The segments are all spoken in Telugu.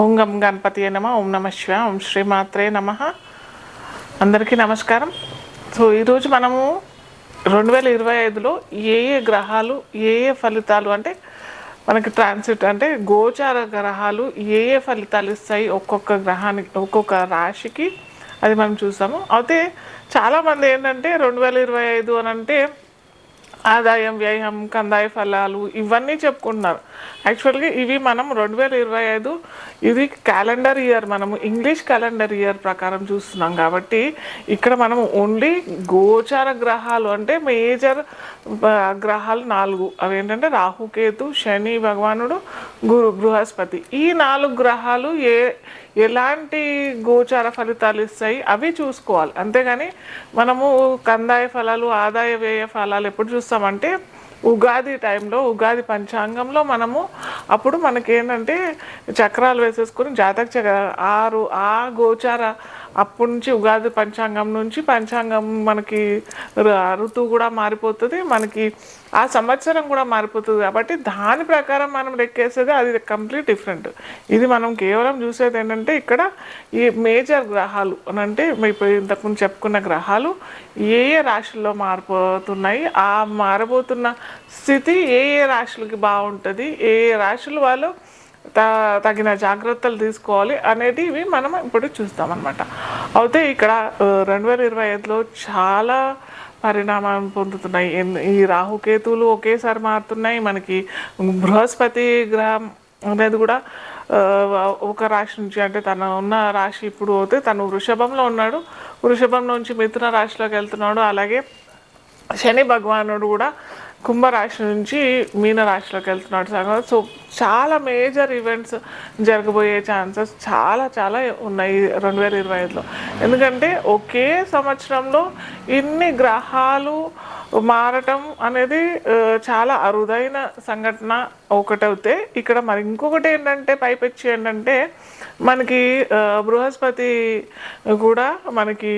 ఓం గం గణపతియే నమ. ఓం నమ శివాయ. ఓం శ్రీమాత్రే నమ. అందరికీ నమస్కారం. సో ఈరోజు మనము 2025లో ఏ ఏ గ్రహాలు ఏ ఏ ఫలితాలు అంటే మనకి ట్రాన్సిట్ అంటే గోచార గ్రహాలు ఏ ఏ ఫలితాలు ఇస్తాయి ఒక్కొక్క గ్రహానికి ఒక్కొక్క రాశికి అది మనం చూస్తాము. అయితే చాలామంది ఏంటంటే 2025 అని అంటే ఆదాయం వ్యయం కందాయ ఫలాలు ఇవన్నీ చెప్పుకుంటున్నారు. యాక్చువల్గా ఇవి మనం 2025 ఇది క్యాలెండర్ ఇయర్, మనము ఇంగ్లీష్ క్యాలెండర్ ఇయర్ ప్రకారం చూస్తున్నాం కాబట్టి ఇక్కడ మనం ఓన్లీ గోచార గ్రహాలు అంటే మేజర్ గ్రహాలు 4 అవి ఏంటంటే రాహుకేతు, శని భగవానుడు, గురు, బృహస్పతి. ఈ 4 గ్రహాలు ఎలాంటి గోచార ఫలితాలు ఇస్తాయి అవి చూసుకోవాలి. అంతేగాని మనము కందాయ ఫలాలు ఆదాయ వ్యయ ఫలాలు ఎప్పుడు చూస్తామంటే ఉగాది టైంలో, ఉగాది పంచాంగంలో మనము అప్పుడు మనకేంటంటే చక్రాలు వేసేసుకొని జాతక 6 ఆ గోచార అప్పటి నుంచి ఉగాది పంచాంగం నుంచి పంచాంగం మనకి ఋతువు కూడా మారిపోతుంది, మనకి ఆ సంవత్సరం కూడా మారిపోతుంది. కాబట్టి దాని ప్రకారం మనం లెక్కేసేది అది కంప్లీట్ డిఫరెంట్. ఇది మనం కేవలం చూసేది ఏంటంటే ఇక్కడ ఈ మేజర్ గ్రహాలు అని అంటే ఇప్పుడు ఇంతకుముందు చెప్పుకున్న గ్రహాలు ఏ ఏ రాశుల్లో మారిపోతున్నాయి, ఆ మారబోతున్న స్థితి ఏ ఏ రాశులకి బాగుంటుంది, ఏ ఏ రాశుల వాళ్ళు తగిన జాగ్రత్తలు తీసుకోవాలి అనేది ఇవి మనం ఇప్పుడు చూస్తామన్నమాట. అయితే ఇక్కడ 2025లో చాలా పరిణామాలు పొందుతున్నాయి. ఈ రాహుకేతువులు ఒకేసారి మారుతున్నాయి. మనకి బృహస్పతి గ్రహం అనేది కూడా ఒక రాశి నుంచి అంటే తను ఉన్న రాశి ఇప్పుడు పోతే తను వృషభంలో ఉన్నాడు, వృషభం నుంచి మిథున రాశిలోకి వెళ్తున్నాడు. అలాగే శని భగవానుడు కూడా కుంభరాశి నుంచి మీన రాశిలోకి వెళ్తున్నాడు. సో చాలా మేజర్ ఈవెంట్స్ జరగబోయే ఛాన్సెస్ చాలా చాలా ఉన్నాయి 2025లో. ఎందుకంటే ఒకే సంవత్సరంలో ఇన్ని గ్రహాలు మారటం అనేది చాలా అరుదైన సంఘటన ఒకటవుతే, ఇక్కడ మరి ఇంకొకటి ఏంటంటే పైపెచ్చి ఏంటంటే మనకి బృహస్పతి కూడా మనకి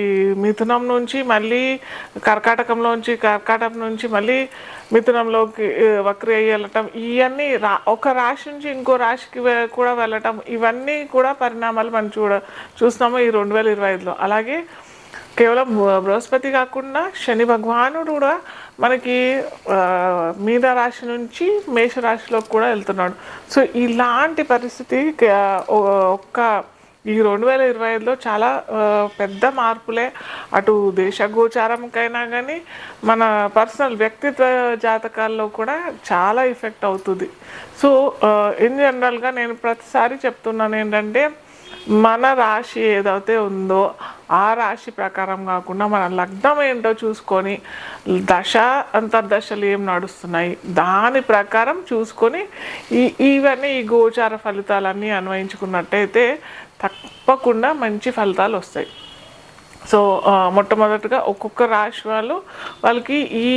మిథునం నుంచి మళ్ళీ కర్కాటకం నుంచి మళ్ళీ మిథునంలోకి వక్రి అయ్యి వెళ్ళటం, ఇవన్నీ ఒక రాశి నుంచి ఇంకో రాశికి కూడా వెళ్ళటం, ఇవన్నీ కూడా పరిణామాలు మనం చూస్తున్నాము ఈ 2025లో. అలాగే కేవలం బృహస్పతి కాకుండా శని భగవానుడు కూడా మనకి మీన రాశి నుంచి మేషరాశిలోకి కూడా వెళ్తున్నాడు. సో ఇలాంటి పరిస్థితి ఒక్క ఈ 2025లో చాలా పెద్ద మార్పులే అటు దేశ గోచారంకైనా కానీ మన పర్సనల్ వ్యక్తిత్వ జాతకాల్లో కూడా చాలా ఎఫెక్ట్ అవుతుంది. సో ఇన్ జనరల్గా నేను ప్రతిసారి చెప్తున్నాను ఏంటంటే మన రాశి ఏదైతే ఉందో ఆ రాశి ప్రకారం కాకుండా మన లగ్నం ఏంటో చూసుకొని అంతర్దశలు ఏం నడుస్తున్నాయి దాని ప్రకారం చూసుకొని ఇవన్నీ ఈ గోచార ఫలితాలన్నీ అన్వయించుకున్నట్టయితే తప్పకుండా మంచి ఫలితాలు వస్తాయి. సో మొట్టమొదటిగా ఒక్కొక్క రాశి వాళ్ళకి ఈ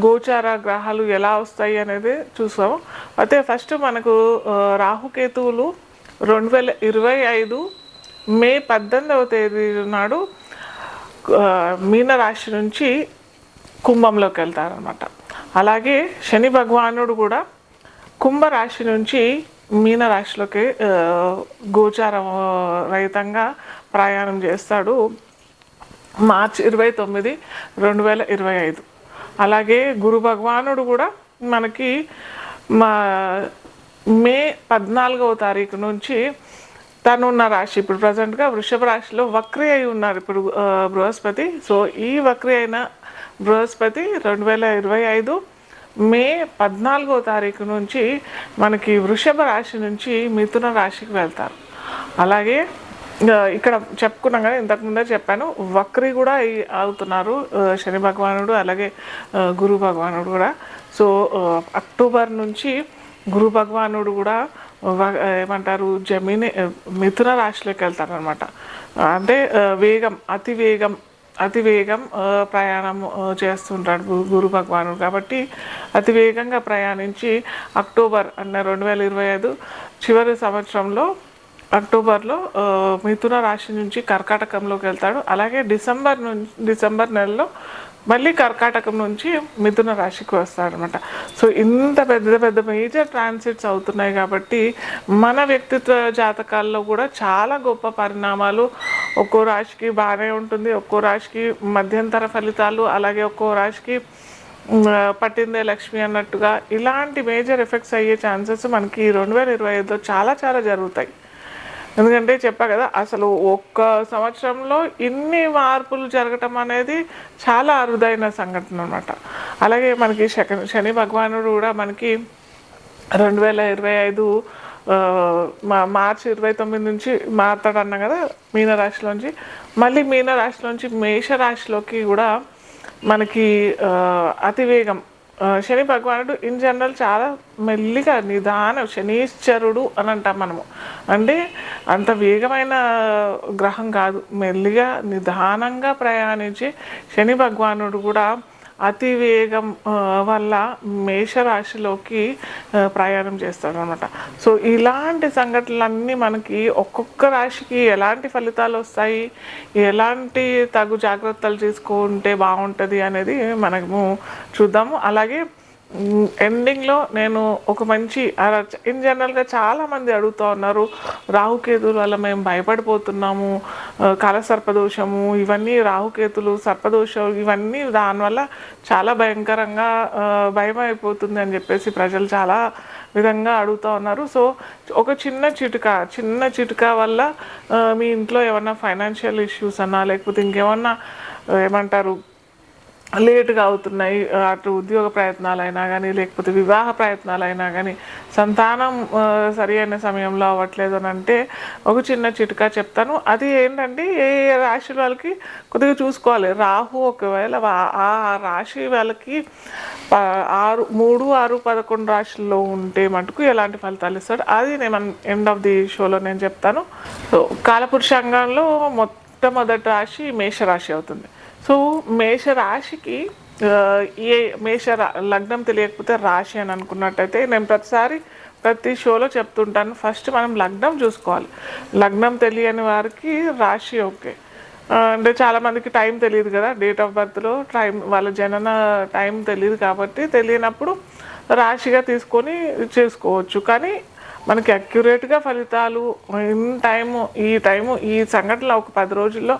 గోచార గ్రహాలు ఎలా వస్తాయి అనేది చూసాము. అయితే ఫస్ట్ మనకు రాహుకేతువులు 2025 మే 18వ తేదీ నాడు మీనరాశి నుంచి కుంభంలోకి వెళ్తారనమాట. అలాగే శని భగవానుడు కూడా కుంభరాశి నుంచి మీనరాశిలోకి గోచార రహితంగా ప్రయాణం చేస్తాడు మార్చి 29, 2025. అలాగే గురు భగవానుడు కూడా మనకి మే 14వ తారీఖు నుంచి తనున్న రాశి ఇప్పుడు ప్రజెంట్గా వృషభ రాశిలో వక్రి అయి ఉన్నారు ఇప్పుడు బృహస్పతి. సో ఈ వక్రి అయిన బృహస్పతి 2025 మే 14వ తారీఖు నుంచి మనకి వృషభ రాశి నుంచి మిథున రాశికి వెళ్తారు. అలాగే ఇక్కడ చెప్పుకున్నాం కానీ ఇంతకుముందే చెప్పాను, వక్రి కూడా అవుతున్నారు శని భగవానుడు అలాగే గురు భగవానుడు కూడా. సో అక్టోబర్ నుంచి గురు భగవానుడు కూడా ఏమంటారు మిథున రాశిలోకి వెళ్తారనమాట. అంటే అతి వేగం ప్రయాణం చేస్తుంటాడు గురు భగవానుడు. కాబట్టి అతి వేగంగా ప్రయాణించి అక్టోబర్ 2025 చివరి సంవత్సరంలో అక్టోబర్లో మిథున రాశి నుంచి కర్కాటకంలోకి వెళ్తాడు. అలాగే డిసెంబర్ నెలలో మళ్ళీ కర్కాటకం నుంచి మిథున రాశికి వస్తాడనమాట. సో ఇంత పెద్ద పెద్ద మేజర్ ట్రాన్సిట్స్ అవుతున్నాయి కాబట్టి మన వ్యక్తిత్వ జాతకాల్లో కూడా చాలా గొప్ప పరిణామాలు, ఒక్కో రాశికి బాగానే ఉంటుంది, ఒక్కో రాశికి మధ్యంతర ఫలితాలు, అలాగే ఒక్కో రాశికి పట్టిందే లక్ష్మి అన్నట్టుగా ఇలాంటి మేజర్ ఎఫెక్ట్స్ అయ్యే ఛాన్సెస్ మనకి 2025లో చాలా చాలా జరుగుతాయి. ఎందుకంటే చెప్పా కదా, అసలు ఒక్క సంవత్సరంలో ఇన్ని మార్పులు జరగటం అనేది చాలా అరుదైన సంఘటన అనమాట. అలాగే మనకి శని భగవానుడు కూడా మనకి 2025 మార్చి 29 నుంచి మారుతాడు అన్నాం కదా మీనరాశిలోంచి. మళ్ళీ మీనరాశిలోంచి మేషరాశిలోకి కూడా మనకి అతివేగం. శని భగవానుడు ఇన్ జనరల్ చాలా మెల్లిగా నిదానం, శనీశ్వరుడు అని అంటాం మనము. అంటే అంత వేగమైన గ్రహం కాదు, మెల్లిగా నిదానంగా ప్రయాణించి శని భగవానుడు కూడా అతి వేగం వల్ల మేషరాశిలోకి ప్రయాణం చేస్తాడనమాట. సో ఇలాంటి సంఘటనలన్నీ మనకి ఒక్కొక్క రాశికి ఎలాంటి ఫలితాలు వస్తాయి, ఎలాంటి తగు జాగ్రత్తలు తీసుకుంటే బాగుంటుంది అనేది మనము చూద్దాము. అలాగే ఎండింగ్లో నేను ఒక మంచి ఇన్ జనరల్గా చాలామంది అడుగుతూ ఉన్నారు, రాహుకేతుల వల్ల మేము భయపడిపోతున్నాము, కాలసర్పదోషము ఇవన్నీ, రాహుకేతులు సర్పదోషం ఇవన్నీ దానివల్ల చాలా భయంకరంగా భయం అయిపోతుంది అని చెప్పేసి ప్రజలు చాలా విధంగా అడుగుతూ ఉన్నారు. సో ఒక చిన్న చిటుక వల్ల మీ ఇంట్లో ఏమన్నా ఫైనాన్షియల్ ఇష్యూస్ అన్నా, లేకపోతే ఇంకేమన్నా ఏమంటారు లేటుగా అవుతున్నాయి, అటు ఉద్యోగ ప్రయత్నాలైనా కానీ, లేకపోతే వివాహ ప్రయత్నాలైనా కానీ, సంతానం సరి అయిన సమయంలో అవ్వట్లేదు అని అంటే ఒక చిన్న చిట్కా చెప్తాను. అది ఏంటంటే ఏ రాశి వాళ్ళకి కొద్దిగా చూసుకోవాలి. రాహు ఒకవేళ ఆ రాశి వాళ్ళకి 3, 6, 11 రాశుల్లో ఉంటే మటుకు ఎలాంటి ఫలితాలు ఇస్తాడు అది నేను ఎండ్ ఆఫ్ ది షోలో నేను చెప్తాను. సో కాలపురుషాంగంలో మొట్టమొదటి రాశి మేషరాశి అవుతుంది. సో మేషరాశికి లగ్నం తెలియకపోతే రాశి అని అనుకున్నట్టయితే నేను ప్రతి షోలో చెప్తుంటాను, ఫస్ట్ మనం లగ్నం చూసుకోవాలి. లగ్నం తెలియని వారికి రాశి ఓకే. అంటే చాలామందికి టైం తెలియదు కదా, డేట్ ఆఫ్ బర్త్లో వాళ్ళ జనన టైం తెలియదు కాబట్టి తెలియనప్పుడు రాశిగా తీసుకొని చేసుకోవచ్చు. కానీ మనకి అక్యురేట్గా ఫలితాలు ఈ సంఘటనలో ఒక 10 రోజుల్లో,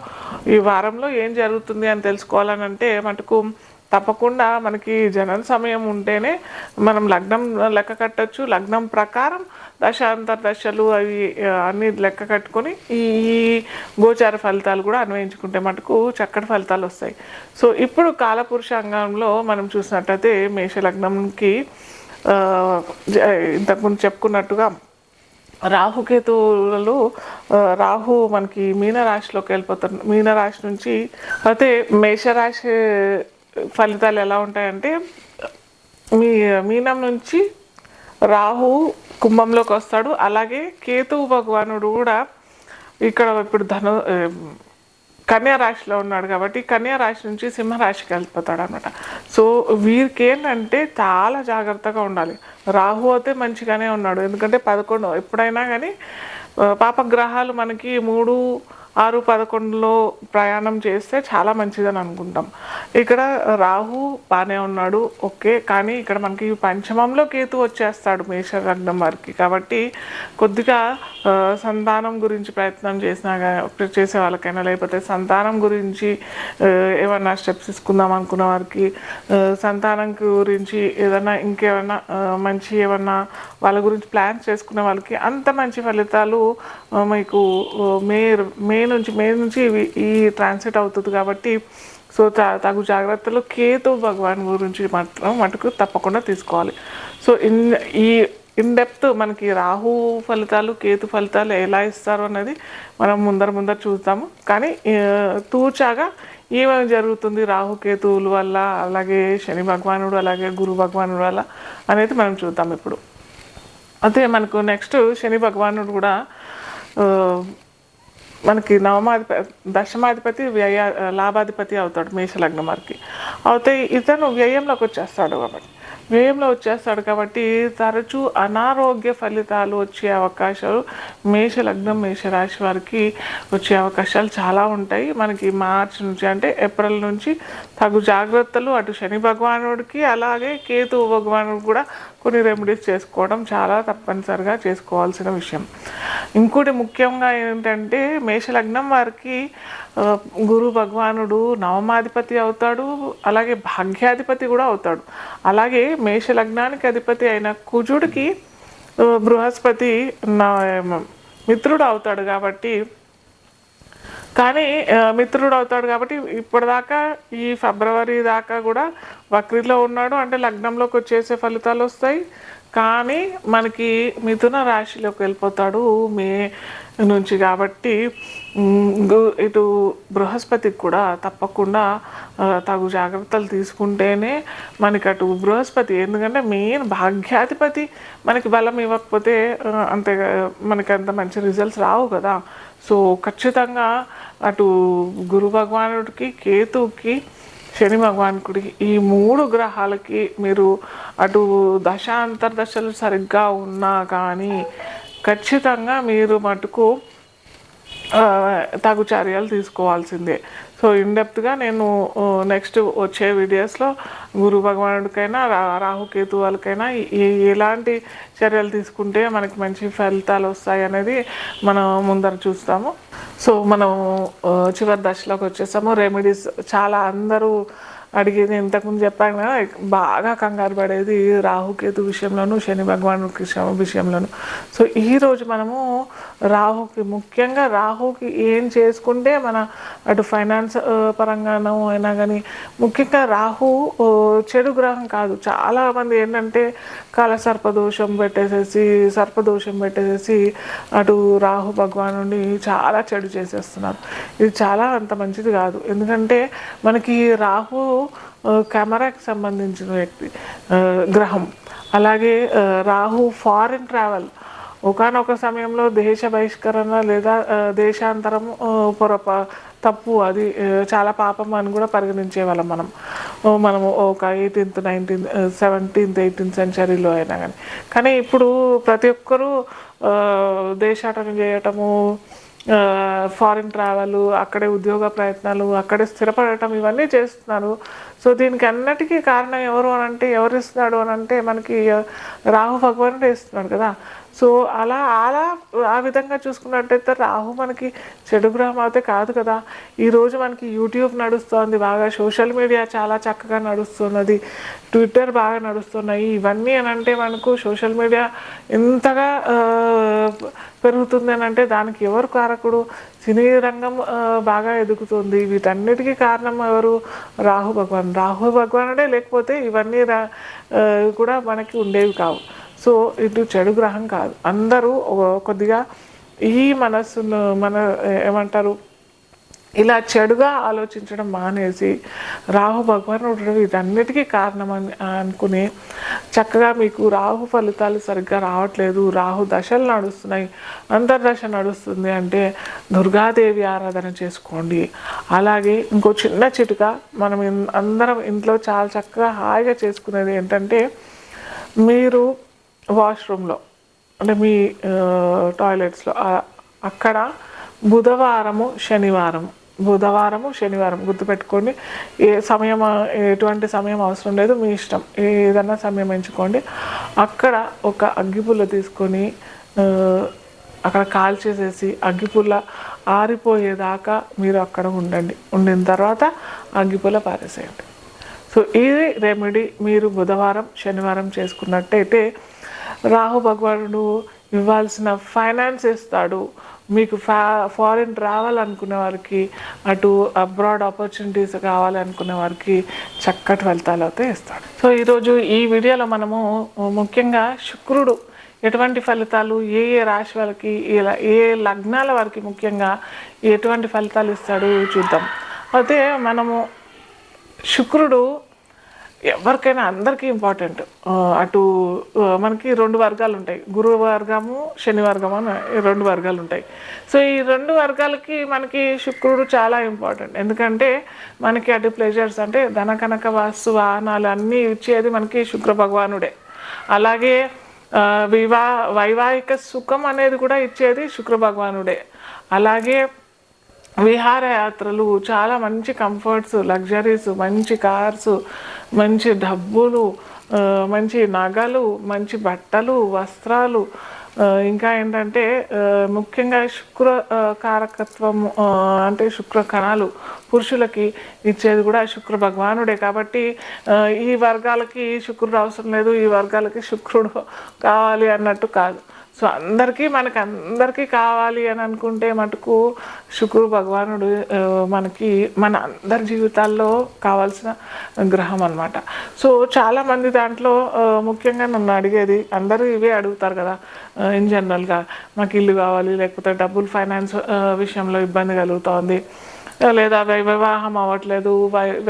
ఈ వారంలో ఏం జరుగుతుంది అని తెలుసుకోవాలని అంటే మటుకు తప్పకుండా మనకి జనన సమయం ఉంటేనే మనం లగ్నం లెక్క కట్టచ్చు. లగ్నం ప్రకారం దశాంతర్దశలు అవి అన్నీ లెక్క కట్టుకొని ఈ గోచార ఫలితాలు కూడా అన్వయించుకుంటే మటుకు చక్కటి ఫలితాలు వస్తాయి. సో ఇప్పుడు కాలపురుషాంగంలో మనం చూసినట్టయితే మేషలగ్నంకి ఇంతకుముందు చెప్పుకున్నట్టుగా రాహుకేతువులలో రాహు మనకి మీనరాశిలోకి వెళ్ళిపోతారు. మీనరాశి నుంచి అయితే మేషరాశి ఫలితాలు ఎలా ఉంటాయంటే, మీనం నుంచి రాహు కుంభంలోకి వస్తాడు. అలాగే కేతువు భగవానుడు కూడా ఇక్కడ ఇప్పుడు కన్యా రాశిలో ఉన్నాడు కాబట్టి కన్యా రాశి నుంచి సింహరాశికి వెళ్ళిపోతాడు అనమాట. సో వీరికి ఏంటంటే చాలా జాగ్రత్తగా ఉండాలి. రాహు అయితే మంచిగానే ఉన్నాడు, ఎందుకంటే 11 ఎప్పుడైనా కానీ పాపగ్రహాలు మనకి 3, 6, 11లో ప్రయాణం చేస్తే చాలా మంచిదని అనుకుంటాం. ఇక్కడ రాహు బాగానే ఉన్నాడు ఓకే, కానీ ఇక్కడ మనకి పంచమంలో కేతు వచ్చేస్తాడు మేషలగ్నం వారికి. కాబట్టి కొద్దిగా సంతానం గురించి ప్రయత్నం చేసే వాళ్ళకైనా, లేకపోతే సంతానం గురించి ఏమన్నా స్టెప్స్ తీసుకుందాం అనుకున్న వారికి, సంతానం గురించి ఏదైనా ఇంకేమన్నా మంచి ఏమన్నా వాళ్ళ గురించి ప్లాన్స్ చేసుకునే వాళ్ళకి అంత మంచి ఫలితాలు మీకు మే నుంచి ఈ ట్రాన్సిట్ అవుతుంది. కాబట్టి సో తగు జాగ్రత్తలు కేతు భగవాన్ గురించి మటుకు తప్పకుండా తీసుకోవాలి. సో ఇన్ డెప్త్ మనకి రాహు ఫలితాలు, కేతు ఫలితాలు ఎలా ఇస్తారు అనేది మనం ముందర చూద్దాము. కానీ తూచాగా ఏమేమి జరుగుతుంది రాహుకేతువుల వల్ల, అలాగే శని భగవానుడు, అలాగే గురు భగవానుడు వల్ల అనేది మనం చూద్దాం ఇప్పుడు. అయితే మనకు నెక్స్ట్ శని భగవానుడు కూడా మనకి దశమాధిపతి లాభాధిపతి అవుతాడు మేషలగ్నం వారికి. అయితే ఇతను వ్యయంలోకి వచ్చేస్తాడు. కాబట్టి వ్యయంలో వచ్చేస్తాడు కాబట్టి తరచూ అనారోగ్య ఫలితాలు వచ్చే అవకాశాలు మేషలగ్నం మేషరాశి వారికి వచ్చే అవకాశాలు చాలా ఉంటాయి. మనకి మార్చి నుంచి అంటే ఏప్రిల్ నుంచి తగు జాగ్రత్తలు అటు శని భగవానుడికి అలాగే కేతు భగవానుడికి కూడా కొన్ని రెమెడీస్ చేసుకోవడం చాలా తప్పనిసరిగా చేసుకోవాల్సిన విషయం. ఇంకోటి ముఖ్యంగా ఏంటంటే మేషలగ్నం వారికి గురు భగవానుడు నవమాధిపతి అవుతాడు, అలాగే భాగ్యాధిపతి కూడా అవుతాడు. అలాగే మేషలగ్నానికి అధిపతి అయిన కుజుడికి బృహస్పతి మిత్రుడు అవుతాడు కాబట్టి మిత్రుడు అవుతాడు కాబట్టి ఇప్పటిదాకా ఈ ఫిబ్రవరి దాకా కూడా వక్రీలో ఉన్నాడు, అంటే లగ్నంలోకి వచ్చేసే ఫలితాలు వస్తాయి. కానీ మనకి మిథున రాశిలోకి వెళ్ళిపోతాడు మే నుంచి కాబట్టి ఇటు బృహస్పతికి కూడా తప్పకుండా తగు జాగ్రత్తలు తీసుకుంటేనే మనకి అటు బృహస్పతి, ఎందుకంటే మెయిన్ భాగ్యాధిపతి మనకి బలం ఇవ్వకపోతే అంతే మనకి అంత మంచి రిజల్ట్స్ రావు కదా. సో ఖచ్చితంగా అటు గురు భగవానుడికి కేతువుకి శని భగవానుడికి ఈ 3 గ్రహాలకి మీరు అటు దశ అంతర్దశలు సరిగ్గా ఉన్నా కానీ ఖచ్చితంగా మీరు మటుకు తగు చర్యలు తీసుకోవాల్సిందే. సో ఇన్డెప్త్గా నేను నెక్స్ట్ వచ్చే వీడియోస్లో గురు భగవానుడికైనా రాహుకేతు వాళ్ళకైనా ఎలాంటి చర్యలు తీసుకుంటే మనకి మంచి ఫలితాలు వస్తాయి అనేది మనం ముందర చూస్తాము. సో మనం చివరి దశలోకి వచ్చేసాము. రెమెడీస్ చాలా అందరూ అడిగేది ఇంతకుముందు చెప్పాను కదా, బాగా కంగారు పడేది రాహుకేతు విషయంలోను శని భగవాను విషయంలోను. సో ఈరోజు మనము ముఖ్యంగా రాహుకి ఏం చేసుకుంటే మన అటు ఫైనాన్స్ పరంగానో అయినా కానీ, ముఖ్యంగా రాహు చెడు గ్రహం కాదు. చాలామంది ఏంటంటే సర్పదోషం పెట్టేసేసి అటు రాహు భగవానుడిని చాలా చెడు చేసేస్తున్నారు. ఇది చాలా అంత మంచిది కాదు. ఎందుకంటే మనకి రాహు కెమెరాకి సంబంధించిన గ్రహం. అలాగే రాహు ఫారిన్ ట్రావెల్, ఒకానొక సమయంలో దేశ బహిష్కరణ లేదా దేశాంతరం తప్పు, అది చాలా పాపం అని కూడా పరిగణించేవాళ్ళం మనము ఒక 18th 19th 17th 18th సెంచరీలో అయినా కానీ ఇప్పుడు ప్రతి ఒక్కరూ దేశాటన చేయటము, ఫారిన్ ట్రావెల్, అక్కడే ఉద్యోగ ప్రయత్నాలు, అక్కడే స్థిరపడటం, ఇవన్నీ చేస్తున్నారు. సో దీనికి అన్నిటికీ కారణం ఎవరు ఇస్తున్నాడు అంటే మనకి రాహు భగవానుడు ఇస్తున్నాడు కదా. సో అలా ఆ విధంగా చూసుకున్నట్టయితే రాహు మనకి చెడు గ్రహం అయితే కాదు కదా. ఈరోజు మనకి యూట్యూబ్ నడుస్తుంది బాగా, సోషల్ మీడియా చాలా చక్కగా నడుస్తున్నది, ట్విట్టర్ బాగా నడుస్తున్నాయి. ఇవన్నీ అంటే మనకు సోషల్ మీడియా ఎంతగా పెరుగుతుంది అంటే దానికి ఎవరు కారకుడు? సినీ రంగం బాగా ఎదుగుతుంది. వీటన్నిటికీ కారణం ఎవరు? రాహు భగవానుడే లేకపోతే ఇవన్నీ కూడా మనకి ఉండేవి కావు. సో ఇది చెడు గ్రహం కాదు. అందరూ కొద్దిగా ఈ మనస్సును ఏమంటారు ఇలా చెడుగా ఆలోచించడం మానేసి రాహు భగవానుడు వీటన్నిటికీ కారణం అని అనుకుని చక్కగా మీకు రాహు ఫలితాలు సరిగ్గా రావట్లేదు, రాహు దశలు నడుస్తున్నాయి, అంతర్దశ నడుస్తుంది అంటే దుర్గాదేవి ఆరాధన చేసుకోండి. అలాగే ఇంకో చిన్న చిటుక మనం అందరం ఇంట్లో చాలా చక్కగా హాయిగా చేసుకునేది ఏంటంటే, మీరు వాష్రూమ్లో అంటే మీ టాయిలెట్స్లో అక్కడ బుధవారము శనివారం గుర్తుపెట్టుకోండి. ఎటువంటి సమయం అవసరం లేదు, మీ ఇష్టం, ఏదన్నా సమయం ఎంచుకోండి. అక్కడ ఒక అగ్గిపుల్ల తీసుకొని అక్కడ కాల్చేసేసి అగ్గిపుల్ల ఆరిపోయేదాకా మీరు అక్కడ ఉండిన తర్వాత అగ్గిపుల్ల పారేసేయండి. సో ఇది రెమెడీ మీరు బుధవారం శనివారం చేసుకున్నట్టయితే రాహు భగవానుడు ఇవ్వాల్సిన ఫైనాన్స్ ఇస్తాడు. మీకు ఫారిన్ ట్రావెల్ అనుకునే వారికి, అటు అబ్రాడ్ ఆపర్చునిటీస్ కావాలనుకునే వారికి చక్కటి ఫలితాలు అయితే ఇస్తాడు. సో ఈరోజు ఈ వీడియోలో మనము ముఖ్యంగా శుక్రుడు ఎటువంటి ఫలితాలు ఏ రాశి వాళ్ళకి, ఏ లగ్నాల వారికి ముఖ్యంగా ఎటువంటి ఫలితాలు ఇస్తాడు చూద్దాం. అయితే మనము శుక్రుడు ఎవరికైనా అందరికీ ఇంపార్టెంట్. అటు మనకి 2 వర్గాలు ఉంటాయి. గురు వర్గము, శని వర్గము అని 2 వర్గాలు ఉంటాయి. సో ఈ 2 వర్గాలకి మనకి శుక్రుడు చాలా ఇంపార్టెంట్. ఎందుకంటే మనకి అటు ప్లెజర్స్ అంటే ధన కనక వాస్తు వాహనాలు అన్నీ ఇచ్చేది మనకి శుక్ర భగవానుడే. అలాగే వైవాహిక సుఖం అనేది కూడా ఇచ్చేది శుక్ర భగవానుడే. అలాగే విహారయాత్రలు, చాలా మంచి కంఫర్ట్స్, లగ్జరీస్, మంచి కార్స్, మంచి డబ్బులు, మంచి నగలు, మంచి బట్టలు, వస్త్రాలు, ఇంకా ఏంటంటే ముఖ్యంగా శుక్ర కారకత్వం అంటే శుక్ర కణాలు పురుషులకి ఇచ్చేది కూడా శుక్ర భగవానుడే. కాబట్టి ఈ వర్గాలకి శుక్రుడు అవసరం లేదు, ఈ వర్గాలకి శుక్రుడు కావాలి అన్నట్టు కాదు. సో మనకి కావాలి అని అనుకుంటే మటుకు శుక్రుడు భగవానుడు మనకి మన అందరి జీవితాల్లో కావాల్సిన గ్రహం అన్నమాట. సో చాలామంది దాంట్లో ముఖ్యంగా నన్ను అడిగేది, అందరూ ఇవే అడుగుతారు కదా ఇన్ జనరల్గా, మాకు ఇల్లు కావాలి, లేకపోతే డబ్బులు ఫైనాన్స్ విషయంలో ఇబ్బంది కలుగుతోంది, లేదా వివాహం అవ్వట్లేదు,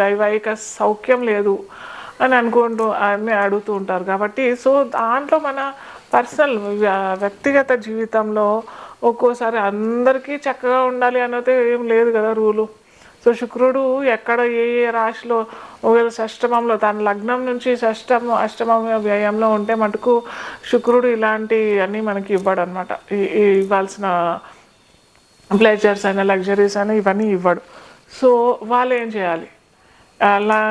వైవాహిక సౌఖ్యం లేదు అని అన్నీ అడుగుతూ ఉంటారు. కాబట్టి సో దాంట్లో మన పర్సనల్ వ్యక్తిగత జీవితంలో ఒక్కోసారి అందరికీ చక్కగా ఉండాలి అన్నది ఏం లేదు కదా రూలు. సో శుక్రుడు ఎక్కడ ఏ రాశిలో ఒకవేళ షష్టమంలో తన లగ్నం నుంచి అష్టమ వ్యయంలో ఉంటే మటుకు శుక్రుడు ఇలాంటి అన్నీ మనకి ఇవ్వడు అనమాట. ఇవ్వాల్సిన ప్లెజర్స్ అయినా లగ్జరీస్ అయినా ఇవన్నీ ఇవ్వడు. సో వాళ్ళు ఏం చేయాలి? అలా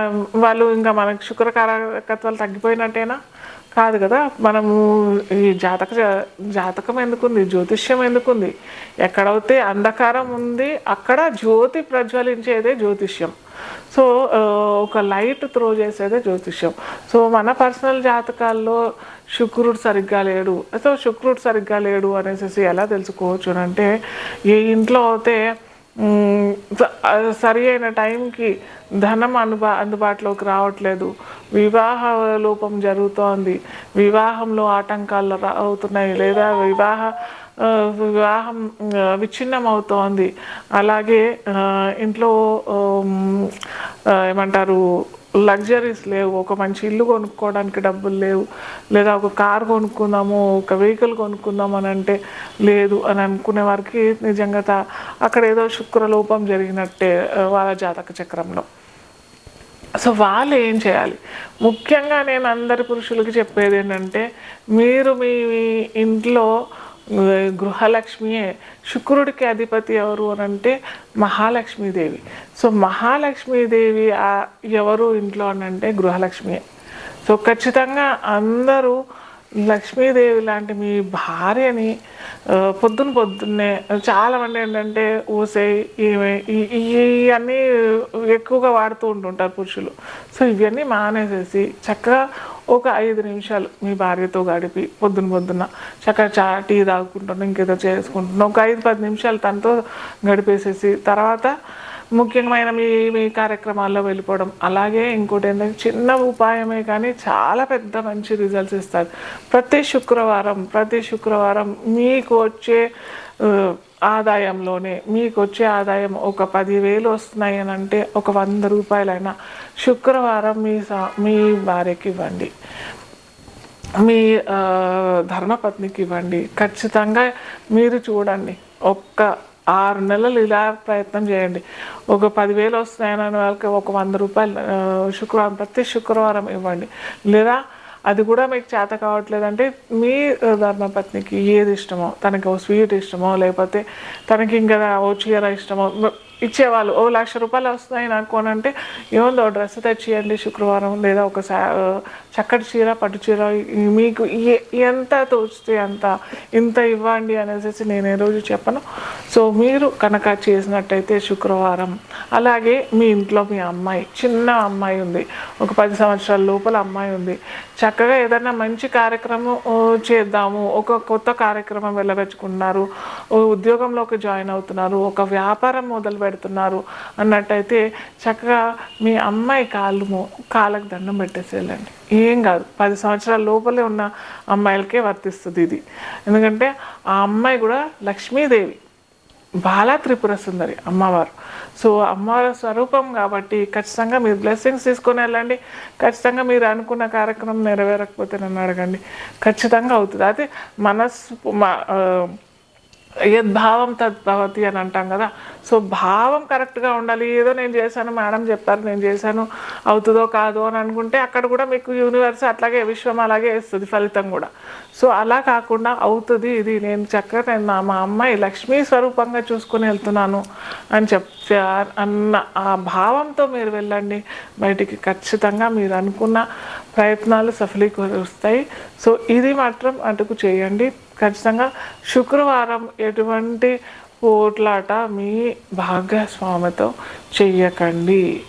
వాళ్ళు ఇంకా మనకి శుక్రకారకత్వాలు తగ్గిపోయినట్టేనా? కాదు కదా. మనము ఈ జాతకం ఎందుకుంది, జ్యోతిష్యం ఎందుకుంది? ఎక్కడైతే అంధకారం ఉంది అక్కడ జ్యోతి ప్రజ్వలించేదే జ్యోతిష్యం. సో ఒక లైట్ త్రో చేసేదే జ్యోతిష్యం. సో మన పర్సనల్ జాతకాల్లో శుక్రుడు సరిగ్గా లేడు అనేసి ఎలా తెలుసుకోవచ్చు అంటే, ఏ ఇంట్లో అయితే సరి అయిన టైంకి ధనం అందుబాటులోకి రావట్లేదు, వివాహ లోపం జరుగుతోంది, వివాహంలో ఆటంకాలు అవుతున్నాయి, లేదా వివాహం విచ్ఛిన్నం అవుతోంది, అలాగే ఇంట్లో ఏమంటారు లగ్జరీస్ లేవు, ఒక మంచి ఇల్లు కొనుక్కోవడానికి డబ్బులు లేవు, లేదా ఒక కార్ కొనుక్కుందాము, ఒక వెహికల్ కొనుక్కుందాం అని అంటే లేదు అని అనుకునే వారికి నిజంగా అక్కడ ఏదో శుక్రలోపం జరిగినట్టే వాళ్ళ జాతక చక్రంలో. సో వాళ్ళు ఏం చేయాలి? ముఖ్యంగా నేను అందరి పురుషులకి చెప్పేది ఏంటంటే, మీరు మీ ఇంట్లో గృహలక్ష్మియే. శుక్రుడికి అధిపతి ఎవరు అని అంటే మహాలక్ష్మీదేవి. సో మహాలక్ష్మీదేవి ఎవరు ఇంట్లో అని అంటే గృహలక్ష్మియే. సో ఖచ్చితంగా అందరూ లక్ష్మీదేవి లాంటి మీ భార్యని పొద్దున్నే చాలామంది ఏంటంటే ఇవన్నీ ఎక్కువగా వాడుతూ ఉంటుంటారు పురుషులు. సో ఇవన్నీ మానేసేసి చక్కగా ఒక 5 నిమిషాలు మీ భార్యతో గడిపి పొద్దున్న చక్కగా టీ తాగుకుంటున్నాం, ఇంకేదో చేసుకుంటున్నాం, ఒక 5-10 నిమిషాలు తనతో గడిపేసేసి తర్వాత ముఖ్యమైన మీ కార్యక్రమాల్లో వెళ్ళిపోవడం. అలాగే ఇంకోటి ఏంటంటే చిన్న ఉపాయమే కానీ చాలా పెద్ద మంచి రిజల్ట్స్ ఇస్తారు. ప్రతి శుక్రవారం మీకు వచ్చే ఆదాయంలోనే ఆదాయం ఒక 10,000 వస్తున్నాయి అని అంటే ఒక 100 రూపాయలైనా శుక్రవారం మీ భార్యకి ఇవ్వండి, మీ ధర్మపత్నికి ఇవ్వండి. ఖచ్చితంగా మీరు చూడండి, ఒక్క 6 నెలలు ఇలా ప్రయత్నం చేయండి. ఒక 10,000 వస్తున్నాయని వాళ్ళకి ఒక 100 రూపాయలు ప్రతి శుక్రవారం ఇవ్వండి. లేదా అది కూడా మీకు చేత కావట్లేదంటే మీ ధర్మపత్నికి ఏది ఇష్టమో, తనకి ఓ స్వీట్ ఇష్టమో, లేకపోతే తనకి ఇంకా ఓ చీర ఇష్టమో ఇచ్చేవాళ్ళు. ఓ 1,00,000 రూపాయలు వస్తున్నాయి నాకు అని అంటే ఏముందో డ్రెస్ తెచ్చియండి శుక్రవారం, లేదా ఒక చక్కటి చీర, పట్టు చీర, మీకు ఎంత తోచితే అంత ఇంత ఇవ్వండి అనేసి నేను ఏ రోజు చెప్పను. సో మీరు కనుక చేసినట్టయితే శుక్రవారం. అలాగే మీ ఇంట్లో మీ అమ్మాయి, చిన్న అమ్మాయి ఉంది, ఒక 10 సంవత్సరాల లోపల అమ్మాయి ఉంది, చక్కగా ఏదైనా మంచి కార్యక్రమం చేద్దాము, ఒక కొత్త కార్యక్రమం వెళ్ళబెచ్చుకుంటున్నారు, ఉద్యోగంలోకి జాయిన్ అవుతున్నారు, ఒక వ్యాపారం మొదలు పెడుతున్నారు అన్నట్టయితే చక్కగా మీ అమ్మాయి కాళ్ళకు దండం పెట్టేసి వెళ్ళండి. ఏం కాదు, 10 సంవత్సరాల లోపలే ఉన్న అమ్మాయిలకే వర్తిస్తుంది ఇది. ఎందుకంటే ఆ అమ్మాయి కూడా లక్ష్మీదేవి. బాలా త్రిపుర సుందరి అమ్మవారు. సో అమ్మవారి స్వరూపం కాబట్టి ఖచ్చితంగా మీరు బ్లెస్సింగ్స్ తీసుకొని వెళ్ళండి. ఖచ్చితంగా మీరు అనుకున్న కార్యక్రమం నెరవేరకపోతే నన్ను అడగండి, ఖచ్చితంగా అవుతుంది. అయితే మనస్సు యద్భావం తద్భవతి అని అంటాం కదా. సో భావం కరెక్ట్గా ఉండాలి. ఏదో నేను చేశాను, మేడం చెప్పారు నేను చేశాను, అవుతుందో కాదో అని అనుకుంటే అక్కడ కూడా మీకు యూనివర్స్ అట్లాగే, విశ్వం అలాగే వేస్తుంది ఫలితం కూడా. సో అలా కాకుండా అవుతుంది, ఇది నేను చక్కగా మా అమ్మాయి లక్ష్మీ స్వరూపంగా చూసుకొని వెళ్తున్నాను అని అన్న ఆ భావంతో మీరు వెళ్ళండి బయటికి. ఖచ్చితంగా మీరు అనుకున్న ప్రయత్నాలు సఫలీకరిస్తాయి. సో ఇది మాత్రం అటుకు చేయండి. ఖచ్చితంగా శుక్రవారం ఎటువంటి పోట్లాట మీ భాగస్వామితో చెయ్యకండి.